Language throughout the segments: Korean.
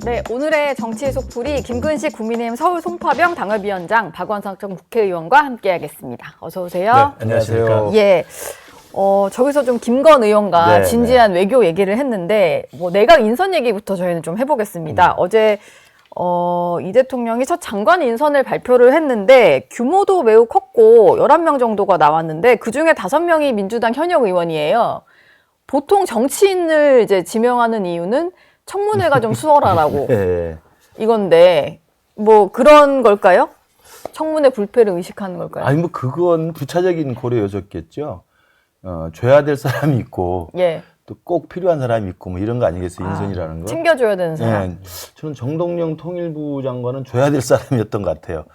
네, 오늘의 정치의 속풀이 김근식 국민의힘 서울 송파병 당협위원장 박원석 전 국회의원과 함께하겠습니다. 어서 오세요. 네, 안녕하세요. 예, 저기서 좀 김건 의원과 진지한 외교 얘기를 했는데 뭐 내각 인선 얘기부터 저희는 좀 해보겠습니다. 어제 이 대통령이 첫 장관 인선을 발표를 했는데 규모도 매우 컸고 11명 정도가 나왔는데 그중에 5명이 민주당 현역 의원이에요. 보통 정치인을 이제 지명하는 이유는 청문회가 좀 수월하라고 네. 이건데 뭐 그런 걸까요? 청문회 불패를 의식하는 걸까요? 아니 뭐 그건 부차적인 고려였었겠죠. 줘야 될 사람이 있고 예. 또 꼭 필요한 사람이 있고 뭐 이런 거 아니겠어요? 인선이라는 거. 챙겨줘야 되는 사람. 네. 저는 정동영 통일부 장관은 줘야 될 사람이었던 것 같아요.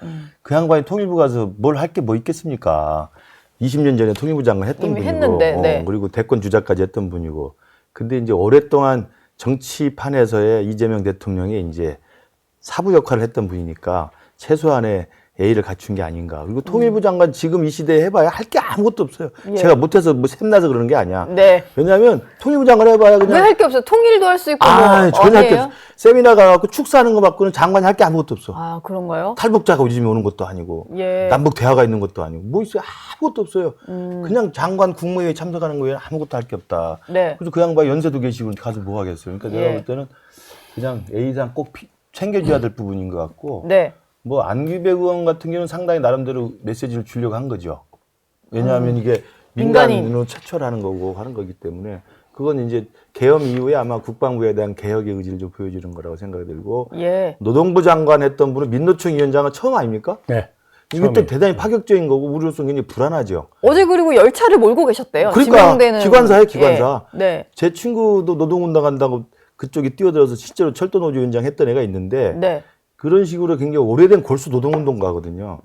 그 양반이 통일부 가서 뭘 할 게 뭐 있겠습니까? 20년 전에 통일부 장관 했던 이미 분이고 했는데, 네. 그리고 대권 주자까지 했던 분이고 근데 이제 오랫동안 정치판에서의 이재명 대통령이 이제 사부 역할을 했던 분이니까 최소한의 예의를 갖춘 게 아닌가. 그리고 통일부 장관 지금 이 시대에 해봐야 할 게 아무것도 없어요. 예. 제가 못해서 뭐 샘나서 그러는 게 아니야. 네. 왜냐하면 통일부 장관 해봐야 그냥 왜 할 게 없어요? 통일도 할 수 있고 전혀 할 게 아니에요? 없어. 세미나 가갖고 축사하는 거 받고는 장관이 할 게 아무것도 없어. 아, 그런가요? 탈북자가 요즘에 오는 것도 아니고 예. 남북 대화가 있는 것도 아니고 뭐 있어요? 아무것도 없어요. 그냥 장관 국무회의 참석하는 거에 아무것도 할 게 없다. 네. 그래서 그 양반 연세도 계시고 가서 뭐 하겠어요. 그러니까 내가 예. 볼 때는 그냥 A상 꼭 챙겨줘야 될 부분인 것 같고 네. 뭐 안규백 의원 같은 경우는 상당히 나름대로 메시지를 주려고 한 거죠. 왜냐하면 이게 민간인. 민간인으로 채철하는 거고 하는 거기 때문에 그건 이제 계엄 이후에 아마 국방부에 대한 개혁의 의지를 좀 보여주는 거라고 생각이 들고 예. 노동부 장관 했던 분은 민노총 위원장은 처음 아닙니까? 네. 이것도 대단히 파격적인 거고 우리로서는 굉장히 불안하죠. 어제 그리고 열차를 몰고 계셨대요. 그러니까 지명되는 기관사예요, 기관사. 예. 네. 제 친구도 노동운동 한다고 그쪽에 뛰어들어서 실제로 철도노조 위원장 했던 애가 있는데 네. 그런 식으로 굉장히 오래된 골수 노동운동가거든요.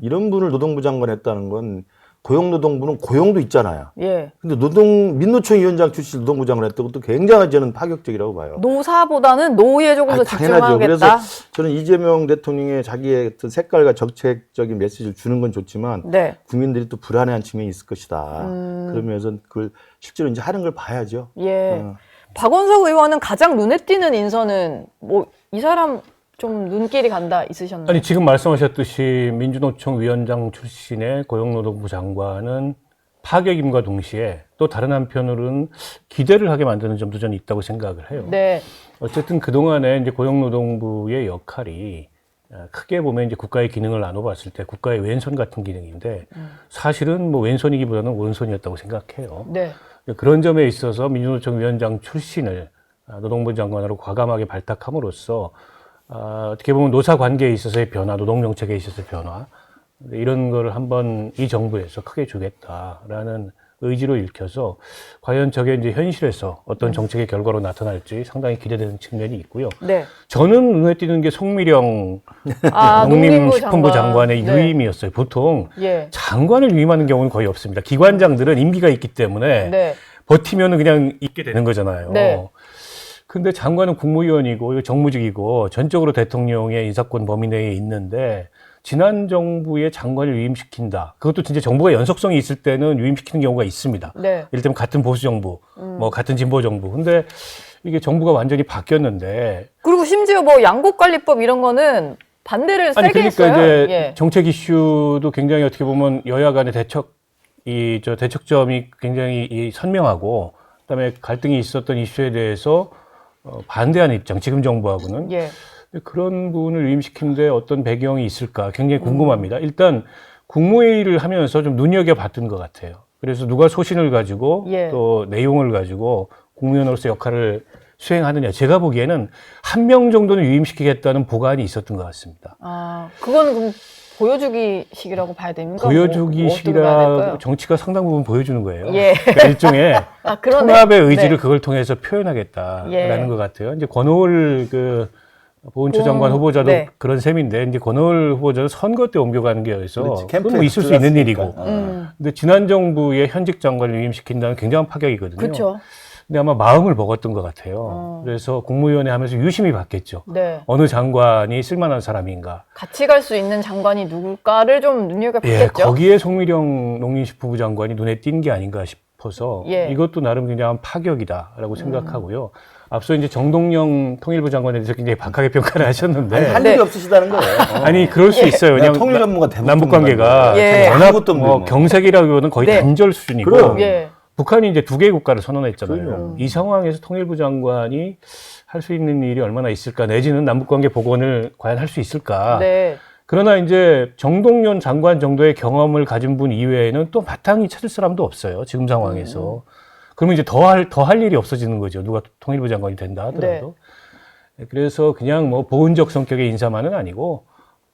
이런 분을 노동부 장관 했다는 건 고용노동부는 고용도 있잖아요. 예. 근데 민노총 위원장 출신 노동부 장관 했던 것도 굉장히 저는 파격적이라고 봐요. 노사보다는 노후에 조금 더 당연하죠. 집중하겠다. 그래서 저는 이재명 대통령의 자기의 어떤 색깔과 정책적인 메시지를 주는 건 좋지만 네. 국민들이 또 불안해한 측면이 있을 것이다. 그러면서 그걸 실제로 이제 하는 걸 봐야죠. 예. 박원석 의원은 가장 눈에 띄는 인선은 뭐 이 사람 좀 눈길이 간다 있으셨나요? 아니 지금 말씀하셨듯이 민주노총 위원장 출신의 고용노동부 장관은 파격임과 동시에 또 다른 한편으로는 기대를 하게 만드는 점도 저는 있다고 생각을 해요. 네. 어쨌든 그동안에 이제 고용노동부의 역할이 크게 보면 이제 국가의 기능을 나눠봤을 때 국가의 왼손 같은 기능인데 사실은 뭐 왼손이기보다는 오른손이었다고 생각해요. 네. 그런 점에 있어서 민주노총 위원장 출신을 노동부 장관으로 과감하게 발탁함으로써 어떻게 보면 노사 관계에 있어서의 변화, 노동정책에 있어서의 변화 이런 거를 한번 이 정부에서 크게 주겠다라는 의지로 읽혀서 과연 저게 이제 현실에서 어떤 정책의 결과로 나타날지 상당히 기대되는 측면이 있고요. 네. 저는 눈에 띄는 게 송미령 농림부 농림식품부 장관의 네. 유임이었어요. 보통 예. 장관을 유임하는 경우는 거의 없습니다. 기관장들은 임기가 있기 때문에 네. 버티면 그냥 있게 되는 거잖아요. 네. 근데 장관은 국무위원이고 정무직이고 전적으로 대통령의 인사권 범위 내에 있는데 지난 정부의 장관을 유임시킨다. 그것도 진짜 정부가 연속성이 있을 때는 유임시키는 경우가 있습니다. 네. 예를 들면 같은 보수 정부, 뭐 같은 진보 정부. 근데 이게 정부가 완전히 바뀌었는데 그리고 심지어 뭐 양국관리법 이런 거는 반대를 아니 세게 그러니까 했어요. 이제 예. 정책 이슈도 굉장히 어떻게 보면 여야 간의 대척점이 굉장히 선명하고 그다음에 갈등이 있었던 이슈에 대해서 반대하는 입장, 지금 정부하고는. 예. 그런 분을 유임시키는데 어떤 배경이 있을까 굉장히 궁금합니다. 일단 국무회의를 하면서 좀 눈여겨봤던 것 같아요. 그래서 누가 소신을 가지고 예. 또 내용을 가지고 국무위원으로서 역할을 수행하느냐. 제가 보기에는 한 명 정도는 유임시키겠다는 보관이 있었던 것 같습니다. 아, 그거는 그럼 보여주기식이라고 봐야 됩니까? 어떻게 봐야 보여주기식이라 될까요? 정치가 상당 부분 보여주는 거예요. 예. 그러니까 일종의 아, 그러네. 통합의 의지를 네. 그걸 통해서 표현하겠다라는 예. 것 같아요. 이제 권오을 보훈처 장관 후보자도 네. 그런 셈인데 이제 권오을 후보자는 선거 때 옮겨가는 게 있어서 그렇지, 그건 뭐 있을 수 있는 일이고. 들어갔으니까. 근데 지난 정부의 현직 장관을 유임시킨다는 굉장한 파격이거든요. 그렇죠. 근데 아마 마음을 먹었던 것 같아요. 그래서 국무위원회 하면서 유심히 봤겠죠. 네. 어느 장관이 쓸만한 사람인가. 같이 갈 수 있는 장관이 누굴까를 좀 예, 눈여겨봤겠죠. 거기에 송미령 농림식품부 장관이 눈에 띈 게 아닌가 싶어서 예. 이것도 나름 굉장한 파격이다라고 생각하고요. 앞서 이제 정동영 통일부 장관에 대해서 굉장히 박하게 평가를 하셨는데 아니, 할 네. 일이 없으시다는 거예요. 아니 그럴 수 있어요. 내가 왜냐하면 통일 전문가 대북 남북 관계가 예. 워낙 아무것도 없는데 뭐 뭐. 경색이라기보다는 거의 네. 단절 수준이고 그럼. 예. 북한이 이제 두 개의 국가를 선언했잖아요. 그럼요. 이 상황에서 통일부 장관이 할 수 있는 일이 얼마나 있을까, 내지는 남북관계 복원을 과연 할 수 있을까. 네. 그러나 이제 정동영 장관 정도의 경험을 가진 분 이외에는 또 마땅히 찾을 사람도 없어요. 지금 상황에서. 그러면 이제 더 할 일이 없어지는 거죠. 누가 통일부 장관이 된다 하더라도. 그래서 그냥 뭐 보은적 성격의 인사만은 아니고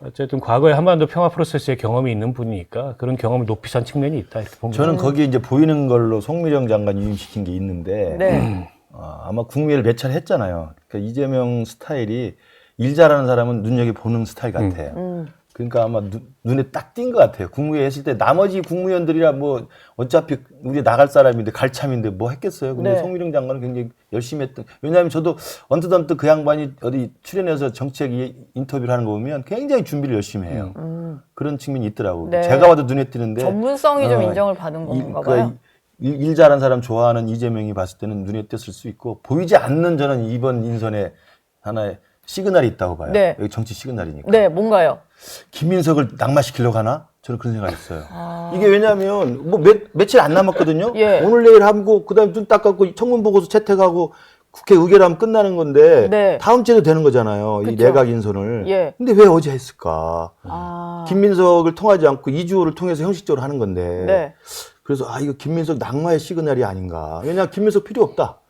어쨌든 과거에 한반도 평화 프로세스의 경험이 있는 분이니까 그런 경험을 높이 산 측면이 있다 이렇게 봅니다. 저는 거기에 이제 보이는 걸로 송미령 장관 유임시킨 게 있는데 네. 아마 국무회의를 몇 차례 했잖아요. 그러니까 이재명 스타일이 일 잘하는 사람은 눈여겨보는 스타일 같아요. 그러니까 아마 눈에 딱 띈 것 같아요. 국무회의 했을 때 나머지 국무위원들이라 뭐 어차피 우리 나갈 사람인데 갈 참인데 뭐 했겠어요. 근데 네. 송미령 장관은 굉장히 열심히 했던. 왜냐하면 저도 언뜻 그 양반이 어디 출연해서 정책 인터뷰를 하는 거 보면 굉장히 준비를 열심히 해요. 그런 측면이 있더라고요. 네. 제가 봐도 눈에 띄는데 전문성이 좀 인정을 받은 건가 봐요. 일 잘하는 사람 좋아하는 이재명이 봤을 때는 눈에 띄었을 수 있고 보이지 않는 저는 이번 인선에 하나의 시그널이 있다고 봐요. 네. 여기 정치 시그널이니까. 네, 뭔가요? 김민석을 낙마시키려고 하나? 저는 그런 생각이 있어요. 이게 왜냐하면 뭐 며칠 안 남았거든요. 예. 오늘 내일 하고 그다음에 눈 딱 감고 청문 보고서 채택하고 국회 의결하면 끝나는 건데 네. 다음 주에도 되는 거잖아요. 이 그쵸. 내각 인선을. 예. 근데 왜 어제 했을까? 아. 김민석을 통하지 않고 이주호를 통해서 형식적으로 하는 건데. 네. 그래서 이거 김민석 낙마의 시그널이 아닌가. 왜냐하면 김민석 필요 없다.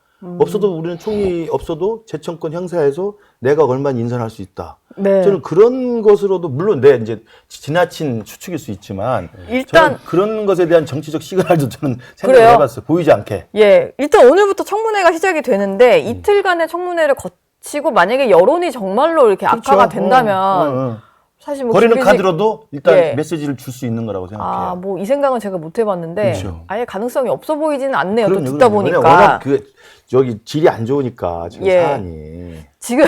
없어도 우리는 총리 없어도 재청권 행사해서 내각 얼마나 인선할 수 있다. 네. 저는 그런 것으로도 물론 이제 지나친 추측일 수 있지만 일단 저는 그런 것에 대한 정치적 시그널도 저는 생각을 그래요? 해봤어요. 보이지 않게. 예, 일단 오늘부터 청문회가 시작이 되는데 이틀간의 청문회를 거치고 만약에 여론이 정말로 이렇게 악화가 된다면 사실 뭐 버리는 김기식- 카드로도 일단 예. 메시지를 줄 수 있는 거라고 생각해요. 뭐 이 생각은 제가 못 해봤는데 그렇죠. 아예 가능성이 없어 보이지는 않네요. 또 그럼요, 듣다 그럼요. 보니까 왜냐면 워낙 저기 질이 안 좋으니까 지금 예. 사안이. 지금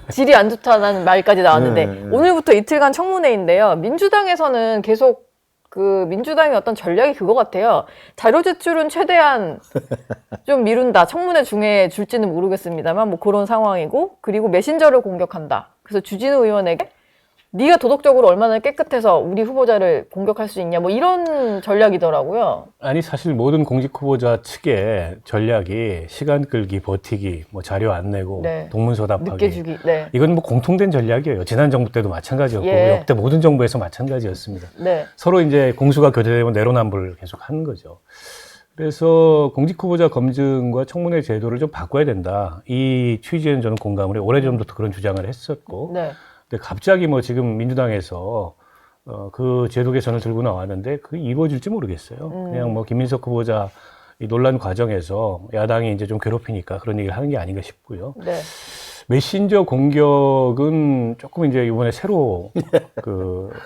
질이 안 좋다는 말까지 나왔는데 네. 오늘부터 이틀간 청문회인데요. 민주당에서는 계속 그 민주당의 어떤 전략이 그거 같아요. 자료 제출은 최대한 좀 미룬다. 청문회 중에 줄지는 모르겠습니다만 뭐 그런 상황이고 그리고 메신저를 공격한다. 그래서 주진우 의원에게 네가 도덕적으로 얼마나 깨끗해서 우리 후보자를 공격할 수 있냐 뭐 이런 전략이더라고요. 아니 사실 모든 공직 후보자 측의 전략이 시간 끌기, 버티기, 뭐 자료 안 내고 네. 동문서답하기. 늦게 주기. 네. 이건 뭐 공통된 전략이에요. 지난 정부 때도 마찬가지였고 예. 역대 모든 정부에서 마찬가지였습니다. 네. 서로 이제 공수가 교대되고 내로남불을 계속 하는 거죠. 그래서 공직 후보자 검증과 청문회 제도를 좀 바꿔야 된다. 이 취지에는 저는 공감을 해요. 오래전부터 그런 주장을 했었고. 네. 근데 갑자기 뭐 지금 민주당에서 그 제도 개선을 들고 나왔는데 그게 이루어질지 모르겠어요. 그냥 뭐 김민석 후보자 이 논란 과정에서 야당이 이제 좀 괴롭히니까 그런 얘기를 하는 게 아닌가 싶고요. 네. 메신저 공격은 조금 이제 이번에 새로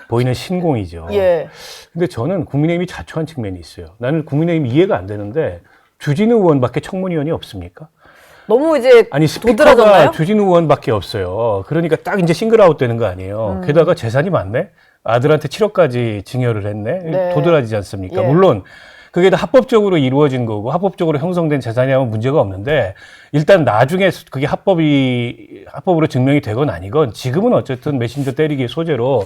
보이는 신공이죠. 예. 근데 저는 국민의힘이 자초한 측면이 있어요. 나는 국민의힘 이해가 안 되는데 주진우 의원밖에 청문위원이 없습니까? 너무 이제 아니 스피커가 도드라졌나요? 주진우 의원밖에 없어요. 그러니까 딱 이제 싱글아웃 되는 거 아니에요. 게다가 재산이 많네. 아들한테 7억까지 증여를 했네. 네. 도드라지지 않습니까? 예. 물론 그게 다 합법적으로 이루어진 거고 합법적으로 형성된 재산이라면 문제가 없는데 일단 나중에 그게 합법으로 증명이 되건 아니건 지금은 어쨌든 메신저 때리기 소재로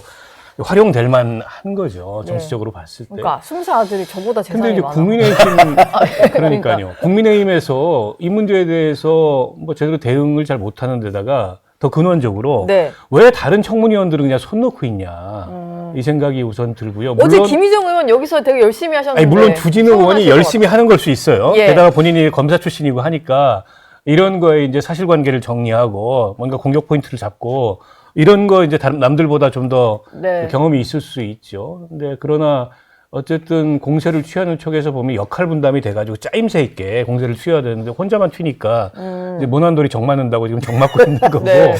활용될 만한 거죠. 정치적으로 봤을 때. 그러니까 순사 아들이 저보다 재산이 근데 이제 많아. 국민의힘 그러니까요. 국민의힘에서 이 문제에 대해서 뭐 제대로 대응을 잘 못하는 데다가 더 근원적으로 네. 왜 다른 청문위원들은 그냥 손 놓고 있냐 이 생각이 우선 들고요. 어제 김희정 의원 여기서 되게 열심히 하셨는데. 아니 물론 주진우 의원이 서운하실 것 열심히 하는 걸 수 있어요. 예. 게다가 본인이 검사 출신이고 하니까 이런 거에 이제 사실관계를 정리하고 뭔가 공격 포인트를 잡고 이런 거 이제 다른 남들보다 좀 더 네. 경험이 있을 수 있죠. 근데 그러나 어쨌든 공세를 취하는 쪽에서 보면 역할 분담이 돼가지고 짜임새 있게 공세를 취해야 되는데 혼자만 튀니까 이제 모난돌이 정 맞는다고 지금 정 맞고 있는 거고. 네.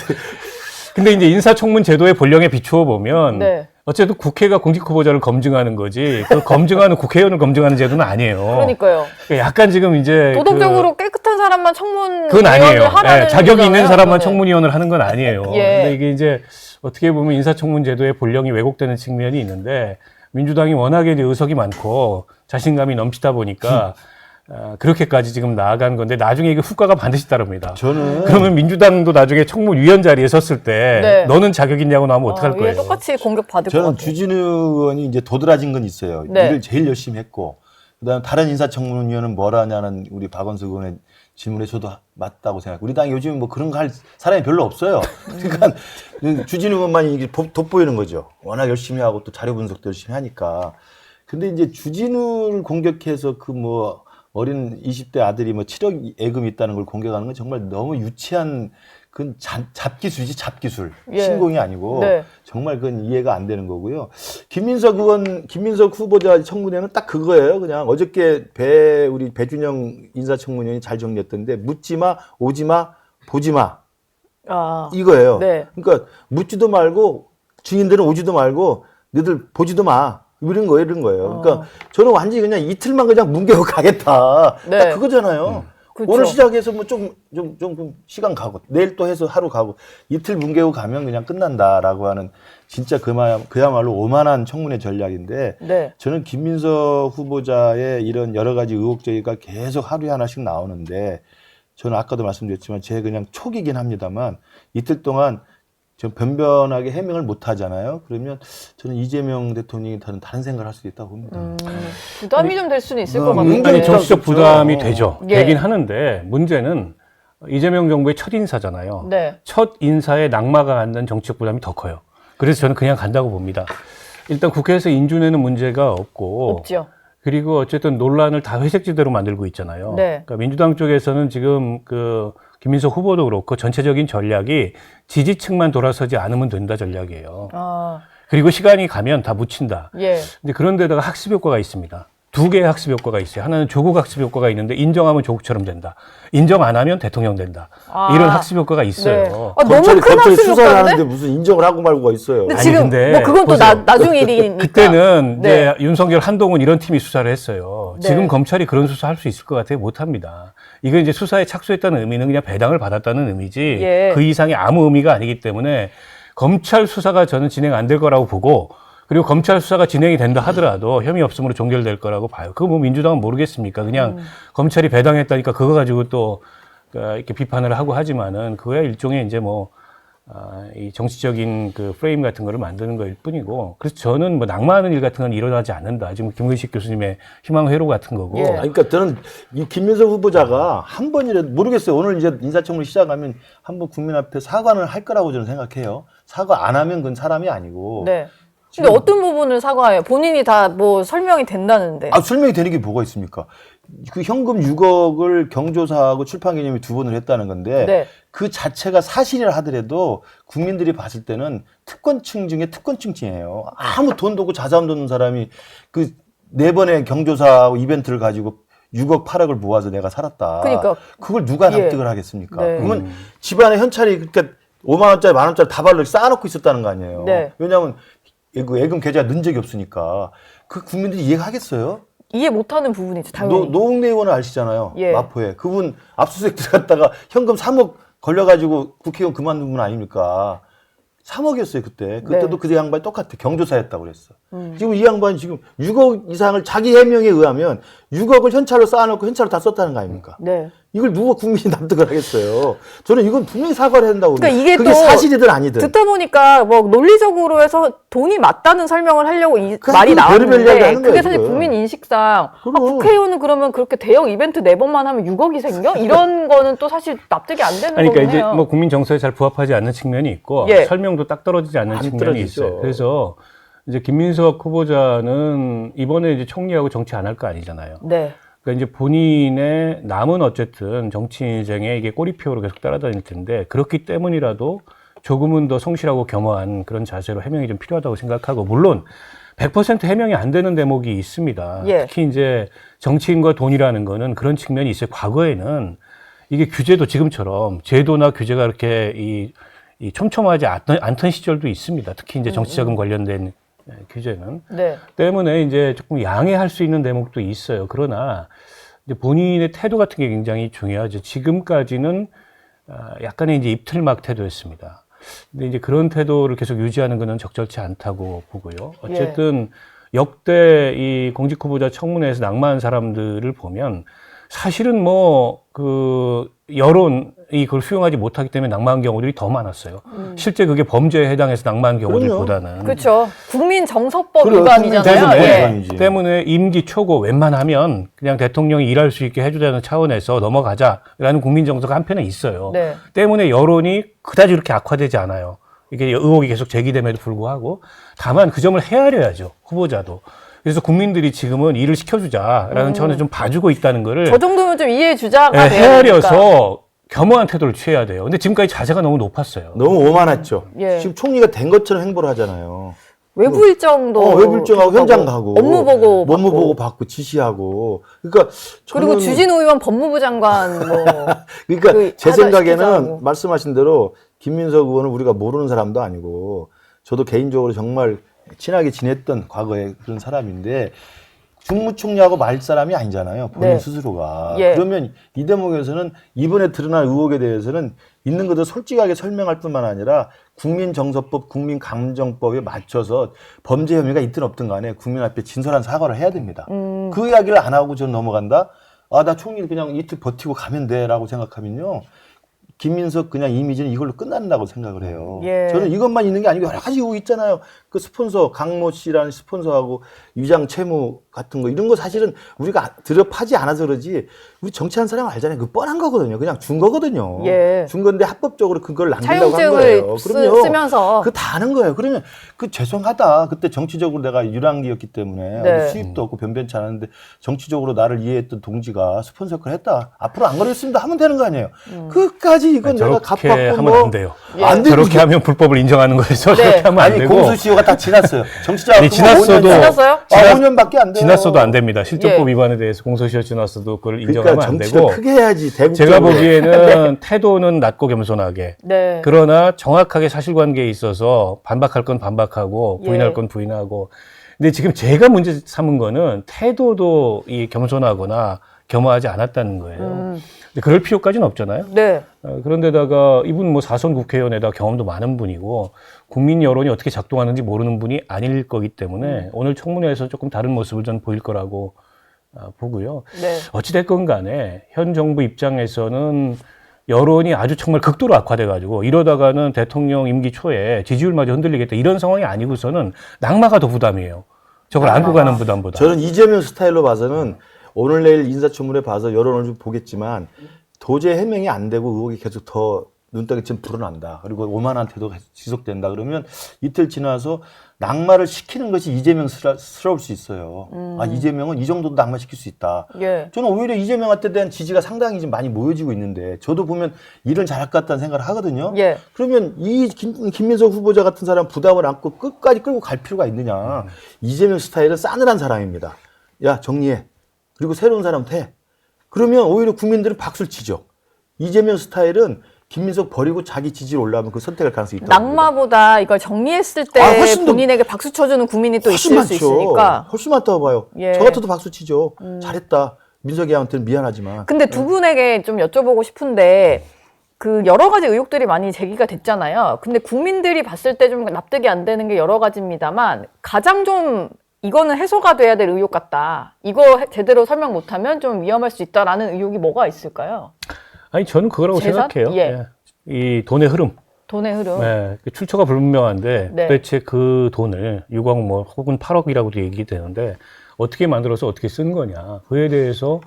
근데 이제 인사청문 제도의 본령에 비추어 보면 네. 어쨌든 국회가 공직 후보자를 검증하는 거지 그 검증하는 국회의원을 검증하는 제도는 아니에요. 그러니까요. 약간 지금 이제 도덕적으로 깨끗한 사람만 청문 그건 아니에요. 하라는 예, 자격이 있는 거잖아요, 사람만 그거는. 청문위원을 하는 건 아니에요. 예. 근데 이게 이제 어떻게 보면 인사청문 제도의 본령이 왜곡되는 측면이 있는데 민주당이 워낙에 이제 의석이 많고 자신감이 넘치다 보니까 그렇게까지 지금 나아간 건데 나중에 이게 후과가 반드시 따릅니다. 저는 그러면 민주당도 나중에 청문위원 자리에 섰을 때 네. 너는 자격 있냐고 나오면 어떡할 이게 거예요? 똑같이 공격받을 것 저는 같아요. 주진우 의원이 이제 도드라진 건 있어요. 네. 일을 제일 열심히 했고, 그다음 다른 인사청문위원은 뭘 하냐는 우리 박원석 의원의 질문에 저도 맞다고 생각해요. 우리 당이 요즘 뭐 그런 거 할 사람이 별로 없어요. 그러니까 주진우 의원만이 이게 돋보이는 거죠. 워낙 열심히 하고 또 자료 분석도 열심히 하니까. 근데 이제 주진우를 공격해서 그 뭐 어린 20대 아들이 뭐 7억 예금이 있다는 걸 공격하는 건 정말 너무 유치한 그건 잡기술이지, 잡기술. 예. 신공이 아니고 네. 정말 그건 이해가 안 되는 거고요. 김민석 후보자 청문회는 딱 그거예요. 그냥 어저께 우리 배준영 인사청문위원이 잘 정리했던데 묻지 마, 오지 마, 보지 마. 아, 이거예요. 네. 그러니까 묻지도 말고 증인들은 오지도 말고 너희들 보지도 마. 이런 거예요. 그러니까 저는 완전히 그냥 이틀만 그냥 뭉개고 가겠다. 네. 딱 그거잖아요. 그렇죠. 오늘 시작해서 뭐 좀 시간 가고 내일 또 해서 하루 가고 이틀 뭉개고 가면 그냥 끝난다라고 하는 진짜 그야말로 오만한 청문회 전략인데 네. 저는 김민석 후보자의 이런 여러 가지 의혹 제기가 계속 하루에 하나씩 나오는데 저는 아까도 말씀드렸지만 제 그냥 촉이긴 합니다만 이틀 동안 좀 변변하게 해명을 못 하잖아요. 그러면 저는 이재명 대통령이 다른 생각을 할 수도 있다고 봅니다. 부담이 좀 될 수는 있을 것 굉장히 같아요. 아니, 네. 정치적 그렇죠. 부담이 되죠. 예. 되긴 하는데 문제는 이재명 정부의 첫 인사잖아요. 네. 첫 인사에 낙마가 갖는 정치적 부담이 더 커요. 그래서 저는 그냥 간다고 봅니다. 일단 국회에서 인준에는 문제가 없고 없죠. 그리고 어쨌든 논란을 다 회색지대로 만들고 있잖아요. 네. 그러니까 민주당 쪽에서는 지금 김민석 후보도 그렇고 전체적인 전략이 지지층만 돌아서지 않으면 된다 전략이에요. 아, 그리고 시간이 가면 다 묻힌다. 예. 근데 그런 데다가 학습 효과가 있습니다. 두 개의 학습 효과가 있어요. 하나는 조국 학습 효과가 있는데 인정하면 조국처럼 된다. 인정 안 하면 대통령 된다. 아. 이런 학습 효과가 있어요. 네. 너무 큰 검찰이 학습 수사를 효과인데? 하는데 무슨 인정을 하고 말고가 있어요. 근데 아니, 지금 근데 뭐 그건 또 보세요. 나중 일이니까. 그때는 네. 이제 윤석열, 한동훈 이런 팀이 수사를 했어요. 네. 지금 검찰이 그런 수사 할 수 있을 것 같아요? 못 합니다. 이건 이제 수사에 착수했다는 의미는 그냥 배당을 받았다는 의미지 예. 그 이상의 아무 의미가 아니기 때문에 검찰 수사가 저는 진행 안 될 거라고 보고 그리고 검찰 수사가 진행이 된다 하더라도 혐의 없음으로 종결될 거라고 봐요. 그거 뭐 민주당은 모르겠습니까? 그냥 검찰이 배당했다니까 그거 가지고 또 이렇게 비판을 하고 하지만은 그거야 일종의 이제 이 정치적인 그 프레임 같은 거를 만드는 거일 뿐이고 그래서 저는 뭐 낙마하는 일 같은 건 일어나지 않는다. 지금 김근식 교수님의 희망 회로 같은 거고. 예. 아니, 그러니까 저는 이 김민석 후보자가 한 번이라도 모르겠어요. 오늘 이제 인사청문회 시작하면 한번 국민 앞에 사과를 할 거라고 저는 생각해요. 사과 안 하면 그건 사람이 아니고. 네. 근데 어떤 부분을 사과해요? 본인이 다 뭐 설명이 된다는데. 설명이 되는 게 뭐가 있습니까? 그 현금 6억을 경조사하고 출판기념이 2번을 했다는 건데 네. 그 자체가 사실이라 하더라도 국민들이 봤을 때는 특권층 중에 특권층이에요. 아무 돈도 없고 자산도 없는 사람이 그 4번의 경조사하고 이벤트를 가지고 6억 8억을 모아서 내가 살았다. 그러니까. 그걸 누가 예. 납득을 하겠습니까? 네. 그러면 집안에 현찰이 그러니까 5만 원짜리, 만 원짜리 다발로 쌓아놓고 있었다는 거 아니에요. 네. 왜냐하면 예금 계좌가 는 적이 없으니까 그 국민들이 이해하겠어요? 이해 못하는 부분이죠, 당연히. 노웅래 의원을 아시잖아요. 예. 마포에. 그분 압수수색 들어갔다가 현금 3억 걸려가지고 국회의원 그만둔 분 아닙니까? 3억이었어요, 그때. 그때도 네. 그 양반이 똑같아. 경조사였다고 그랬어. 지금 이 양반이 지금 6억 이상을 자기 해명에 의하면 6억을 현찰로 쌓아놓고 현찰로 다 썼다는 거 아닙니까? 네. 이걸 누가 국민이 납득을 하겠어요? 저는 이건 분명히 사과를 한다고. 그러니까 이게 그게 또 사실이든 아니든. 듣다 보니까 뭐 논리적으로 해서 돈이 맞다는 설명을 하려고 말이 별의별 이야기 나왔는데 하는 거야, 그게 사실 지금. 국민 인식상 그럼. 국회의원은 그러면 그렇게 대형 이벤트 4번만 하면 6억이 생겨? 이런 거는 또 사실 납득이 안 되는 그러니까 거긴 이제 해요. 뭐 국민 정서에 잘 부합하지 않는 측면이 있고 예. 설명도 딱 떨어지지 않는 안 측면이 떨어지죠. 있어요. 그래서 이제 김민석 후보자는 이번에 이제 총리하고 정치 안 할 거 아니잖아요. 네. 그러니까 이제 본인의 남은 어쨌든 정치 인생에 이게 꼬리표로 계속 따라다닐 텐데 그렇기 때문이라도 조금은 더 성실하고 겸허한 그런 자세로 해명이 좀 필요하다고 생각하고 물론 100% 해명이 안 되는 대목이 있습니다. 예. 특히 이제 정치인과 돈이라는 거는 그런 측면이 있어요. 과거에는 이게 규제도 지금처럼 제도나 규제가 이렇게 이 촘촘하지 않던 시절도 있습니다. 특히 이제 정치자금 관련된 규제는. 네. 때문에 이제 조금 양해할 수 있는 대목도 있어요. 그러나 이제 본인의 태도 같은 게 굉장히 중요하죠. 지금까지는 약간의 이제 입틀막 태도였습니다. 근데 이제 그런 태도를 계속 유지하는 것은 적절치 않다고 보고요. 어쨌든 역대 이 공직후보자 청문회에서 낙마한 사람들을 보면 사실은 뭐 그 여론이 그걸 수용하지 못하기 때문에 낙마한 경우들이 더 많았어요. 실제 그게 범죄에 해당해서 낙마한 경우들보다는 그렇죠. 국민 정서법 그래, 위반이잖아요. 국민 예. 위반이지. 때문에 임기 초고 웬만하면 그냥 대통령이 일할 수 있게 해주자는 차원에서 넘어가자라는 국민 정서가 한편에 있어요. 네. 때문에 여론이 그다지 그렇게 악화되지 않아요. 이게 의혹이 계속 제기됨에도 불구하고 다만 그 점을 헤아려야죠. 후보자도. 그래서 국민들이 지금은 일을 시켜주자라는 차원에서 좀 봐주고 있다는 거를 저 정도면 좀 이해해 주자가 예, 돼야 되니까. 헤아려서 겸허한 태도를 취해야 돼요. 근데 지금까지 자세가 너무 높았어요. 너무 오만했죠. 예. 지금 총리가 된 것처럼 행보를 하잖아요. 외부 일정도 외부 일정하고 현장 가고 업무 보고 업무 받고. 보고 받고 지시하고 그러니까 그리고 저는- 주진우 의원 법무부 장관 뭐 그러니까 그 제 하자 생각에는 시키자고. 말씀하신 대로 김민석 의원은 우리가 모르는 사람도 아니고 저도 개인적으로 정말 친하게 지냈던 과거에 그런 사람인데 국무총리하고 말 사람이 아니잖아요. 본인 네. 스스로가. 예. 그러면 이 대목에서는 이번에 드러난 의혹에 대해서는 있는 것도 솔직하게 설명할 뿐만 아니라 국민정서법, 국민감정법에 맞춰서 범죄 혐의가 있든 없든 간에 국민 앞에 진솔한 사과를 해야 됩니다. 그 이야기를 안 하고 전 넘어간다? 아, 나 총리 그냥 이틀 버티고 가면 돼 라고 생각하면요. 김민석 그냥 이미지는 이걸로 끝난다고 생각을 해요. 예. 저는 이것만 있는 게 아니고 여러 가지 의혹 있잖아요. 그 스폰서, 강모 씨라는 스폰서하고 위장 채무 같은 거 이런 거 사실은 우리가 들여파지 않아서 그러지 우리 정치하는 사람 알잖아요. 그 뻔한 거거든요. 그냥 준 거거든요. 예. 준 건데 합법적으로 그걸 남기려고 한 차용증을 거예요. 그럼요. 쓰면서 그거 다 아는 거예요. 그러면 그 죄송하다. 그때 정치적으로 내가 유랑기였기 때문에 네. 수입도 없고 변변치 않았는데 정치적으로 나를 이해했던 동지가 스폰서 역할을 했다. 앞으로 안 그랬습니다. 하면 되는 거 아니에요. 끝까지 이건 내가 저렇게 갚았고 하면 뭐 안 돼요. 예. 안 되고 저렇게 하면 불법을 인정하는 거에서 네. 저렇게 하면 안 아니 되고 공소시효가 다 지났어요. 정치자 아니, 지났어도- 지났어요? 5년밖에 안 돼요. 지났어도 안 됩니다. 실정법 예. 위반에 대해서 공소시효 지났어도 그걸 그러니까 인정하면 안 정치를 되고 크게 해야지. 제가 대국적으로. 보기에는 태도는 낮고 겸손하게 네. 그러나 정확하게 사실관계에 있어서 반박할 건 반박하고 부인할 예. 건 부인하고 근데 지금 제가 문제 삼은 거는 태도도 이 겸손하거나 겸허하지 않았다는 거예요. 근데 그럴 필요까지는 없잖아요. 네. 그런데다가 이분 뭐 4선 국회의원에다 경험도 많은 분이고 국민 여론이 어떻게 작동하는지 모르는 분이 아닐 거기 때문에 오늘 청문회에서 조금 다른 모습을 전 보일 거라고 보고요. 네. 어찌됐건 간에 현 정부 입장에서는 여론이 아주 정말 극도로 악화돼가지고 이러다가는 대통령 임기 초에 지지율마저 흔들리겠다 이런 상황이 아니고서는 낙마가 더 부담이에요. 저걸 안고 가는 부담보다. 저는 이재명 스타일로 봐서는 오늘 내일 인사청문회 봐서 여론을 좀 보겠지만 도저히 해명이 안 되고 의혹이 계속 더 눈덩이처럼 불어난다. 그리고 오만한 태도가 계속 지속된다. 그러면 이틀 지나서 낙마를 시키는 것이 이재명스러울 수 있어요. 아, 이재명은 이 정도도 낙마시킬 수 있다. 예. 저는 오히려 이재명한테 대한 지지가 상당히 좀 많이 모여지고 있는데 저도 보면 일은 잘할 것 같다는 생각을 하거든요. 예. 그러면 이 김민석 후보자 같은 사람 부담을 안고 끝까지 끌고 갈 필요가 있느냐. 이재명 스타일은 싸늘한 사람입니다. 야, 정리해. 그리고 새로운 사람 돼. 그러면 오히려 국민들은 박수를 치죠. 이재명 스타일은 김민석 버리고 자기 지지로 올라오면 그 선택할 가능성이 있다. 낙마보다 이걸 정리했을 때 훨씬 더- 본인에게 박수 쳐주는 국민이 또 훨씬 있을 수 있으니까. 훨씬 많다고 봐요. 예. 저 같아도 박수 치죠. 잘했다. 민석이한테는 미안하지만. 근데 두 분에게 좀 여쭤보고 싶은데 그 여러 가지 의혹들이 많이 제기가 됐잖아요. 근데 국민들이 봤을 때 좀 납득이 안 되는 게 여러 가지입니다만 가장 좀 이거는 해소가 돼야 될 의혹 같다. 이거 제대로 설명 못하면 좀 위험할 수 있다라는 의혹이 뭐가 있을까요? 아니 저는 그거라고 재산? 생각해요. 예. 이 돈의 흐름. 돈의 흐름. 네, 그 출처가 불분명한데 네. 도대체 그 돈을 6억 뭐 혹은 8억이라고도 얘기되는데 어떻게 만들어서 어떻게 쓴 거냐. 그에 대해서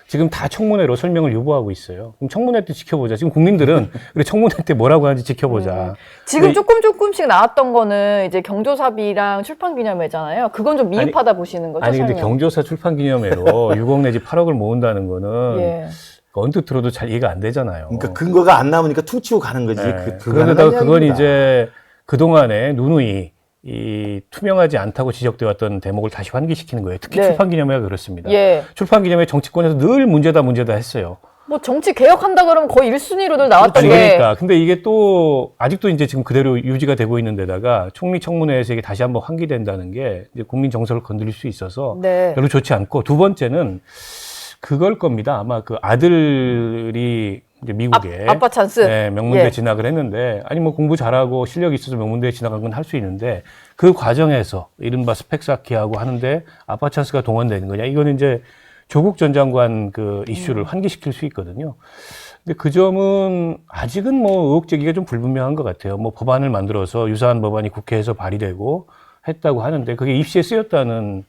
지금 다 청문회로 설명을 유보하고 있어요. 그럼 청문회 때 지켜보자. 지금 국민들은 그래 청문회 때 뭐라고 하는지 지켜보자. 지금 근데 조금씩 나왔던 거는 이제 경조사비랑 출판기념회잖아요. 그건 좀 미흡하다 보시는 거죠? 아니 근데 설명? 경조사 출판 기념회로 6억 내지 8억을 모은다는 거는 예. 언뜻 들어도 잘 이해가 안 되잖아요. 그러니까 근거가 안 나오니까 퉁치고 가는 거지. 네. 불가능한 그런데다가 그건 이야기입니다. 이제 그동안에 누누이 이 투명하지 않다고 지적되어 왔던 대목을 다시 환기시키는 거예요. 특히 네. 출판기념회가 그렇습니다. 예. 출판기념회 정치권에서 늘 문제다 했어요. 뭐 정치 개혁한다 그러면 거의 1순위로 늘 나왔던 아니 게 그러니까 근데 이게 또 아직도 이제 지금 그대로 유지가 되고 있는 데다가 총리 청문회에서 이게 다시 한번 환기된다는 게 이제 국민 정서를 건드릴 수 있어서 네. 별로 좋지 않고 두 번째는 그걸 겁니다. 아마 그 아들이 이제 미국에 아빠 찬스. 네, 명문대 예. 진학을 했는데 아니 뭐 공부 잘하고 실력이 있어서 명문대에 진학한 건 할 수 있는데 그 과정에서 이른바 스펙 쌓기하고 하는데 아빠 찬스가 동원되는 거냐 이거는 이제 조국 전 장관 그 이슈를 환기시킬 수 있거든요. 근데 그 점은 아직은 뭐 의혹 제기가 좀 불분명한 것 같아요. 뭐 법안을 만들어서 유사한 법안이 국회에서 발의되고 했다고 하는데 그게 입시에 쓰였다는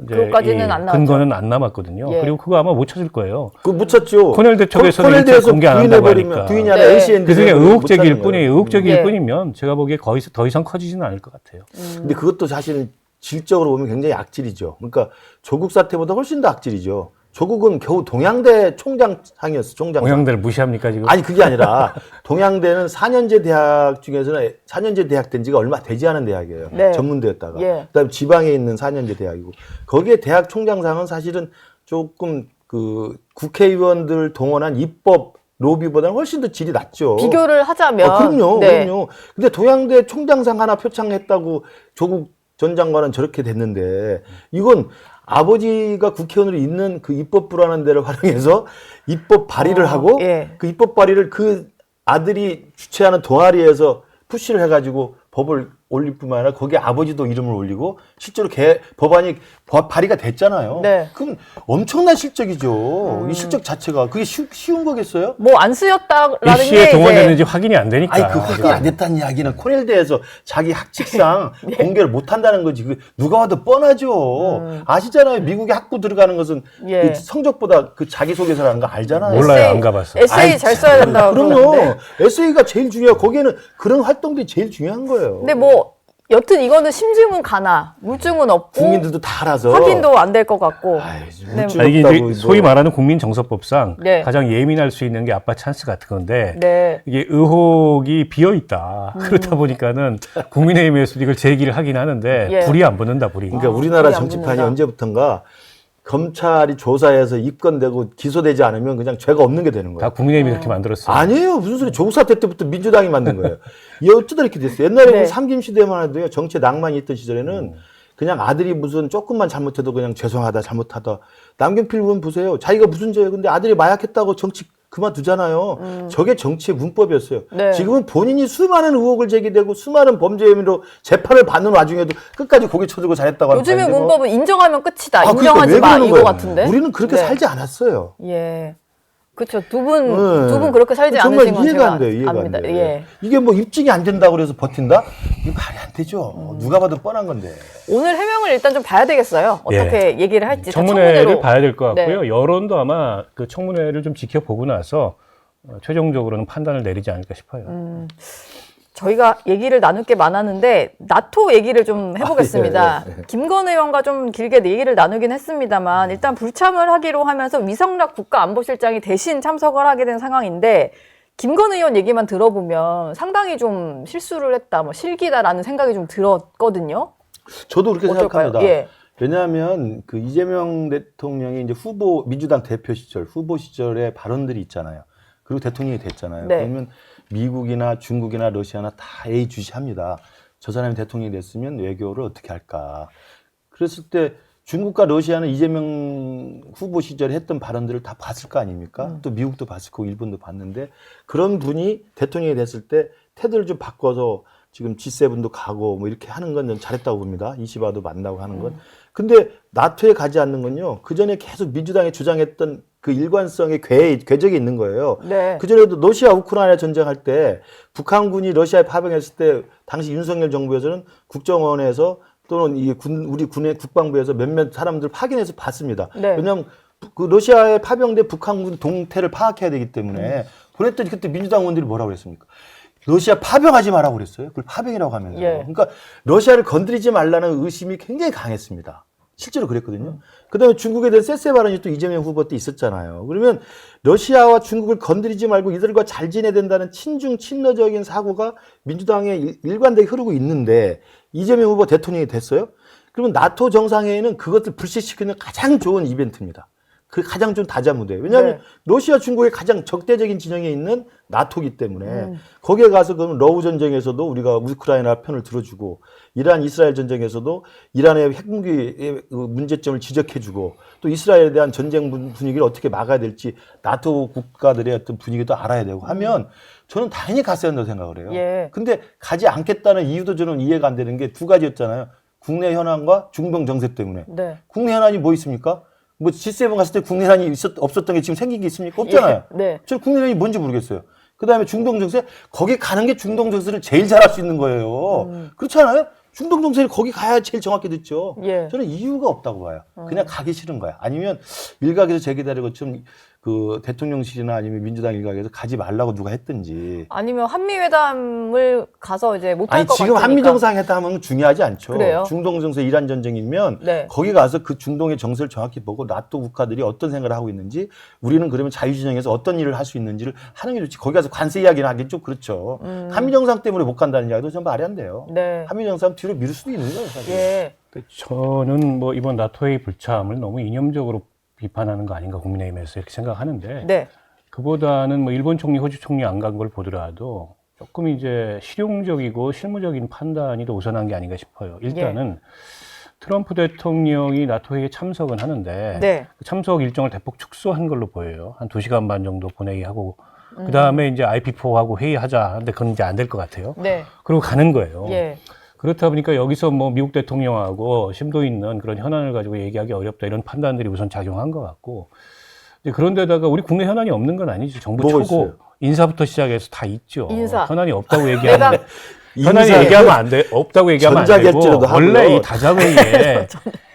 이제 그것까지는 안 나왔죠. 근거는 안 남았거든요. 예. 그리고 그거 아마 못 찾을 거예요. 그 묻혔죠. 코넬대 쪽에서는 일체 코넬대에서 공개 안 한다고 부인해버리면 하니까. 부인이 아니라 네. LCN 그래서 그냥 의혹 제기일 뿐이에요. 의혹 제기일 예. 뿐이면 제가 보기에 거의 더 이상 커지지는 않을 것 같아요. 근데 그것도 사실은 질적으로 보면 굉장히 악질이죠. 그러니까 조국 사태보다 훨씬 더 악질이죠. 조국은 겨우 동양대 총장상이었어. 총장상. 동양대를 무시합니까 지금? 아니 그게 아니라 동양대는 4년제 대학 중에서는 4년제 대학 된 지가 얼마 되지 않은 대학이에요. 네. 전문대였다가. 예. 그다음에 지방에 있는 4년제 대학이고 거기에 대학 총장상은 사실은 조금 그 국회의원들 동원한 입법 로비보다는 훨씬 더 질이 낮죠. 비교를 하자면. 그럼요, 네. 그럼요. 근데 동양대 총장상 하나 표창했다고 조국 전 장관은 저렇게 됐는데 이건 아버지가 국회의원으로 있는 그 입법부라는 데를 활용해서 입법 발의를 하고 예. 그 입법 발의를 그 아들이 주최하는 동아리에서 푸시를 해가지고 법을 올릴 뿐만 아니라 거기에 아버지도 이름을 올리고 실제로 법안이 발의가 됐잖아요. 네. 그럼 엄청난 실적이죠. 이 실적 자체가 그게 쉬운 거겠어요? 뭐 안 쓰였다라는 게 입시에 이제 동원됐는지 확인이 안 되니까. 아니, 그 확인이 안 됐다는 이야기는 코넬대에서 자기 학칙상 공개를 못 한다는 거지. 그 누가 와도 뻔하죠. 아시잖아요. 미국에 학부 들어가는 것은 예. 그 성적보다 그 자기소개서라는 거 알잖아요. 몰라요, 안 가봤어. 에세이 잘 써야 된다고 그럼요. 그러는데. 에세이가 제일 중요해요. 거기에는 그런 활동들이 제일 중요한 거예요. 근데 뭐 여튼 이거는 심증은 가나 물증은 없고 국민들도 다 알아서. 확인도 안 될 것 같고. 아이, 네. 물증 이게 없다고 이제 뭐. 소위 말하는 국민정서법상 네. 가장 예민할 수 있는 게 아빠 찬스 같은 건데 네. 이게 의혹이 비어 있다. 그렇다 보니까는 국민의힘에서 이걸 제기를 하긴 하는데 예. 불이 안 붙는다, 불이. 그러니까 우리나라 불이 안 정치판이 붙는다. 언제부턴가 검찰이 조사해서 입건되고 기소되지 않으면 그냥 죄가 없는 게 되는 거예요. 다 국민의힘이 그렇게 만들었어요. 아니에요. 무슨 소리. 조국 사태 때부터 민주당이 만든 거예요. 이 어쩌다 이렇게 됐어요. 옛날에 네. 우리 삼김 시대만 해도요. 정치에 낭만이 있던 시절에는 그냥 아들이 무슨 조금만 잘못해도 그냥 죄송하다 잘못하다. 남경필 의원 보세요. 자기가 무슨 죄예요. 근데 아들이 마약했다고 정치 그만두잖아요. 저게 정치의 문법이었어요. 네. 지금은 본인이 수많은 의혹을 제기되고 수많은 범죄 혐의로 재판을 받는 와중에도 끝까지 고개 쳐들고 잘했다고 하는 요즘에 판인데 뭐. 문법은 인정하면 끝이다. 그러니까 인정하지 왜 마 그러는 이거 거예요? 같은데. 우리는 그렇게 네. 살지 않았어요. 예. 그렇죠. 두 분 그렇게 살지 정말 않으신 건 이해가 제가 안 돼요. 이해가 압니다. 안 돼요. 예. 이게 뭐 입증이 안 된다고 그래서 버틴다? 이게 말이 안 되죠. 누가 봐도 뻔한 건데. 오늘 해명을 일단 좀 봐야 되겠어요. 어떻게 얘기를 할지. 다 청문회를 청문회로. 봐야 될 것 같고요. 네. 여론도 아마 그 청문회를 좀 지켜보고 나서 최종적으로는 판단을 내리지 않을까 싶어요. 저희가 얘기를 나눌 게 많았는데 나토 얘기를 좀 해보겠습니다. 예, 예. 김건 의원과 좀 길게 얘기를 나누긴 했습니다만 일단 불참을 하기로 하면서 위성락 국가안보실장이 대신 참석을 하게 된 상황인데 김건 의원 얘기만 들어보면 상당히 좀 실수를 했다, 뭐 실기다라는 생각이 좀 들었거든요. 저도 그렇게 어떨까요? 생각합니다. 예. 왜냐하면 그 이재명 대통령이 이제 민주당 대표 시절, 후보 시절에 발언들이 있잖아요. 그리고 대통령이 됐잖아요. 네. 그러면 미국이나 중국이나 러시아나 다 예의주시합니다. 저 사람이 대통령이 됐으면 외교를 어떻게 할까. 그랬을 때 중국과 러시아는 이재명 후보 시절에 했던 발언들을 다 봤을 거 아닙니까? 또 미국도 봤을 거고 일본도 봤는데 그런 분이 대통령이 됐을 때 태도를 좀 바꿔서 지금 G7도 가고 뭐 이렇게 하는 건 좀 잘했다고 봅니다. 이시바도 만나고 하는 건. 근데 나토에 가지 않는 건요. 그 전에 계속 민주당이 주장했던 그 일관성의 궤적이 있는 거예요. 네. 그전에도 러시아 우크라이나 전쟁할 때 북한군이 러시아에 파병했을 때 당시 윤석열 정부에서는 국정원에서 또는 우리 군의 국방부에서 몇몇 사람들 파견해서 봤습니다. 네. 왜냐하면 그 러시아에 파병된 북한군 동태를 파악해야 되기 때문에 보냈더니 그때 민주당 의원들이 뭐라고 그랬습니까? 러시아 파병하지 말라고 그랬어요. 그걸 파병이라고 하면서. 예. 그러니까 러시아를 건드리지 말라는 의심이 굉장히 강했습니다. 실제로 그랬거든요. 그다음에 중국에 대한 쎄쎄 발언이 또 이재명 후보 때 있었잖아요. 그러면 러시아와 중국을 건드리지 말고 이들과 잘 지내야 된다는 친중 친러적인 사고가 민주당에 일관되게 흐르고 있는데 이재명 후보 대통령이 됐어요. 그러면 나토 정상회의는 그것을 불식시키는 가장 좋은 이벤트입니다. 그 가장 좀 다자무대예요. 왜냐하면 네. 러시아 중국의 가장 적대적인 진영에 있는 나토기 때문에 거기에 가서 그러면 러우 전쟁에서도 우리가 우크라이나 편을 들어주고 이란 이스라엘 전쟁에서도 이란의 핵무기의 문제점을 지적해주고 또 이스라엘에 대한 전쟁 분위기를 어떻게 막아야 될지 나토 국가들의 어떤 분위기도 알아야 되고 하면 저는 당연히 갔어야 한다고 생각을 해요. 예. 근데 가지 않겠다는 이유도 저는 이해가 안 되는 게 두 가지였잖아요. 국내 현안과 중동 정세 때문에. 네. 국내 현안이 뭐 있습니까? 뭐 G7 갔을 때 국내난이 없었던 게 지금 생긴 게 있습니까? 없잖아요. 예, 네. 저 국내난이 뭔지 모르겠어요. 그다음에 중동 정세 거기 가는 게 중동 정세를 제일 잘할 수 있는 거예요. 그렇잖아요. 중동 정세를 거기 가야 제일 정확히 듣죠. 예. 저는 이유가 없다고 봐요. 그냥 가기 싫은 거야. 아니면 일각에서 제기다리고 좀 그 대통령실이나 아니면 민주당 일각에서 가지 말라고 누가 했든지. 아니면 한미회담을 가서 이제 못할 아니 것 지금 같으니까. 한미 정상회담은 중요하지 않죠. 그래요? 중동 정세 이란 전쟁이면 네. 거기 가서 그 중동의 정세를 정확히 보고 나토 국가들이 어떤 생각을 하고 있는지 우리는 그러면 자유진영에서 어떤 일을 할 수 있는지를 하는 게 좋지. 거기 가서 관세 이야기는 하긴 좀 그렇죠. 한미 정상 때문에 못 간다는 이야기도 전 말이 안 돼요. 네. 한미 정상 뒤로 미룰 수도 있는 거예요. 사실. 예. 저는 뭐 이번 나토의 불참을 너무 이념적으로 비판하는 거 아닌가 국민의힘에서 이렇게 생각하는데 네. 그보다는 뭐 일본 총리, 호주 총리 안 간 걸 보더라도 조금 이제 실용적이고 실무적인 판단이 더 우선한 게 아닌가 싶어요. 일단은 트럼프 대통령이 나토 회의에 참석은 하는데 네. 그 참석 일정을 대폭 축소한 걸로 보여요. 한 2시간 반 정도 본회의하고 그 다음에 이제 IP4하고 회의하자 하는데 그건 이제 안 될 것 같아요. 네. 그리고 가는 거예요. 예. 그렇다 보니까 여기서 뭐 미국 대통령하고 심도 있는 그런 현안을 가지고 얘기하기 어렵다 이런 판단들이 우선 작용한 것 같고 이제 그런데다가 우리 국내 현안이 없는 건 아니죠. 정부 뭐가 초고 있어요? 인사부터 시작해서 다 있죠. 인사. 현안이 없다고 얘기하는데 내가 현안이 인사에 얘기하면 안 돼. 없다고 얘기하면 안 되고 전자개표로도 원래 하고요. 이 다자회의에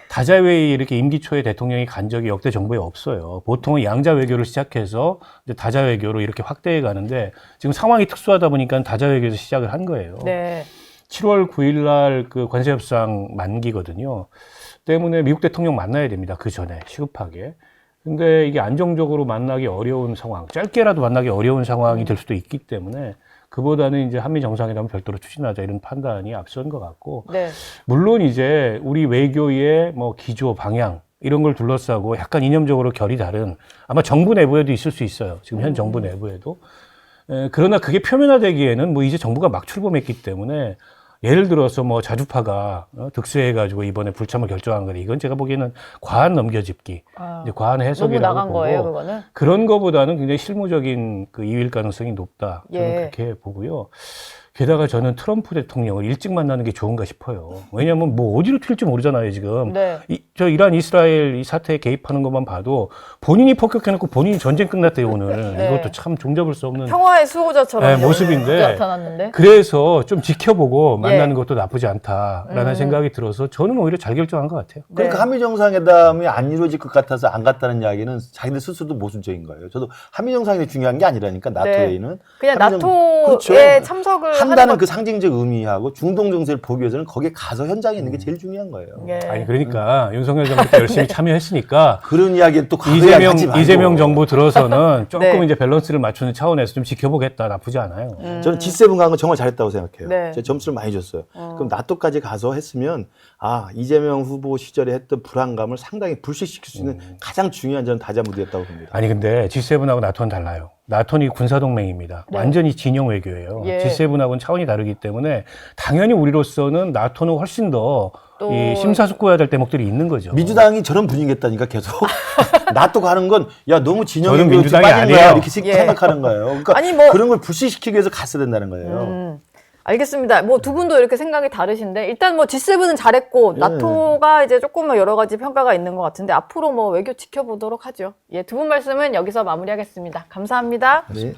다자회의 이렇게 임기 초에 대통령이 간 적이 역대 정부에 없어요. 보통은 양자 외교를 시작해서 이제 다자 외교로 이렇게 확대해 가는데 지금 상황이 특수하다 보니까 다자 외교에서 시작을 한 거예요. 네. 7월 9일 날 그 관세 협상 만기거든요. 때문에 미국 대통령 만나야 됩니다. 그 전에 시급하게. 근데 이게 안정적으로 만나기 어려운 상황, 짧게라도 만나기 어려운 상황이 될 수도 있기 때문에 그보다는 이제 한미 정상회담을 별도로 추진하자 이런 판단이 앞선 것 같고 네. 물론 이제 우리 외교의 뭐 기조, 방향 이런 걸 둘러싸고 약간 이념적으로 결이 다른 아마 정부 내부에도 있을 수 있어요. 지금 현 정부 내부에도. 그러나 그게 표면화되기에는 뭐 이제 정부가 막 출범했기 때문에 예를 들어서 뭐 자주파가 득세해가지고 이번에 불참을 결정한 거래. 이건 제가 보기에는 과한 넘겨짚기, 이제 과한 너무 해석이라고 나간 보고 거예요, 그거는? 그런 거보다는 굉장히 실무적인 그 이유일 가능성이 높다. 저는 예. 그렇게 보고요. 게다가 저는 트럼프 대통령을 일찍 만나는 게 좋은가 싶어요. 왜냐하면 뭐 어디로 튈지 모르잖아요, 지금. 네. 저 이란, 이스라엘 이 사태에 개입하는 것만 봐도 본인이 폭격해놓고 본인이 전쟁 끝났대요, 오늘. 네. 이것도 참 종잡을 수 없는 평화의 수호자처럼 네, 모습인데. 나타났는데. 그래서 좀 지켜보고 만나는 예. 것도 나쁘지 않다라는 생각이 들어서 저는 오히려 잘 결정한 것 같아요. 그러니까 네. 한미 정상회담이 안 이루어질 것 같아서 안 갔다는 이야기는 자기들 스스로도 모순적인 거예요. 저도 한미 정상회담이 중요한 게 아니라니까 나토 네. 회의는 그냥 한미 정- 나토에 그렇죠. 참석을 한다는 하는 그 상징적 의미하고 중동 정세를 보기 위해서는 거기에 가서 현장에 있는 게 제일 중요한 거예요. 예. 아니 그러니까 윤석열 정부 열심히 참여했으니까 그런 이야기는 또 과거 이야기 하지 말고. 이재명 정부 들어서는 조금 네. 이제 밸런스를 맞추는 차원에서 좀 지켜보겠다. 나쁘지 않아요. 저는 G7 간 건 정말 잘했다고 생각해요. 네. 제가 점수를 많이 줬어요. 그럼 나토까지 가서 했으면 이재명 후보 시절에 했던 불안감을 상당히 불식시킬 수 있는 가장 중요한 저는 다자무드였다고 봅니다. 아니 근데 G7하고 나토는 달라요. 나토는 군사동맹입니다. 네. 완전히 진영 외교예요. 예. G7하고는 차원이 다르기 때문에 당연히 우리로서는 나토는 훨씬 더 또- 이 심사숙고해야 될 대목들이 있는 거죠. 민주당이 저런 분위기겠다니까 계속 나토 가는 건 야 너무 진영이 저는 민주당이 빠진 거야 아니에요. 이렇게 예. 생각하는 거예요. 그러니까 아니, 뭐- 그런 걸 불식시키기 위해서 갔어야 된다는 거예요. 알겠습니다. 뭐 두 분도 이렇게 생각이 다르신데 일단 뭐 G7은 잘했고 나토가 이제 조금 여러 가지 평가가 있는 것 같은데 앞으로 뭐 외교 지켜보도록 하죠. 예, 두 분 말씀은 여기서 마무리하겠습니다. 감사합니다. 네.